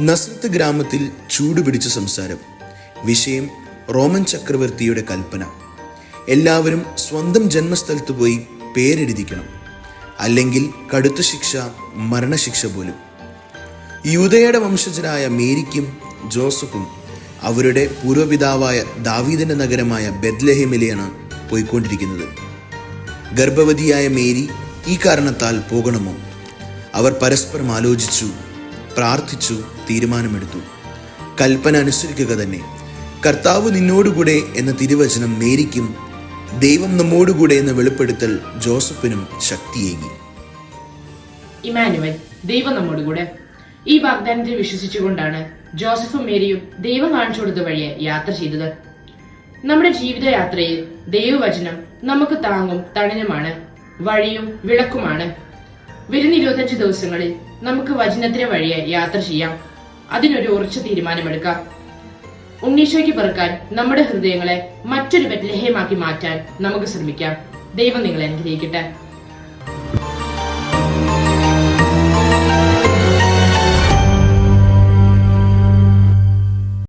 നസ്രത്ത് ഗ്രാമത്തിൽ ചൂടുപിടിച്ച സംസാരം. വിഷയം റോമൻ ചക്രവർത്തിയുടെ കൽപ്പന. എല്ലാവരും സ്വന്തം ജന്മസ്ഥലത്ത് പോയി പേരെഴുതിക്കണം, അല്ലെങ്കിൽ കടുത്ത ശിക്ഷ, മരണശിക്ഷ പോലും. യൂദയുടെ വംശജരായ മേരിക്കും ജോസഫും അവരുടെ പൂർവ്വപിതാവായ ദാവീദിന്റെ നഗരമായ ബെത്ലഹേമിലെയാണ് പോയിക്കൊണ്ടിരിക്കുന്നത്. ഗർഭവതിയായ മേരി ഈ കാരണത്താൽ പോകണമോ? അവർ പരസ്പരം ആലോചിച്ചു, പ്രാർത്ഥിച്ചു, തീരുമാനമെടുത്തു. കൽപ്പന അനുസരിക്കുക തന്നെ. കർത്താവ് നിന്നോടുകൂടെ എന്ന തിരുവചനം മേരിക്കും ദൈവം നമ്മോടുകൂടെ എന്ന വെളിപ്പെടുത്തൽ ജോസഫിനും ശക്തിയേകി. ഇമ്മാനുവൽ, ദൈവം നമ്മോടുകൂടെ. ഈ വാഗ്ദാനത്തിൽ വിശ്വസിച്ചുകൊണ്ടാണ് ജോസഫും മേരിയും ദൈവം കാണിച്ചു കൊടുത്ത വഴിയെ യാത്ര ചെയ്തത്. നമ്മുടെ ജീവിതയാത്രയിൽ ദൈവവചനം നമുക്ക് താങ്ങും തണലുമാണ്, വഴിയും വിളക്കുമാണ്. വരുന്ന 25 ദിവസങ്ങളിൽ നമുക്ക് വചനത്തിന് വഴിയെ യാത്ര ചെയ്യാം. അതിനൊരു ഉറച്ച തീരുമാനമെടുക്കാം. ഉണ്ണീശോയ്ക്ക് പിറക്കാൻ നമ്മുടെ ഹൃദയങ്ങളെ മറ്റൊരു ബെത്ലഹേമാക്കി മാറ്റാൻ നമുക്ക് ശ്രമിക്കാം. ദൈവം നിങ്ങളെ അനുഗ്രഹിക്കട്ടെ.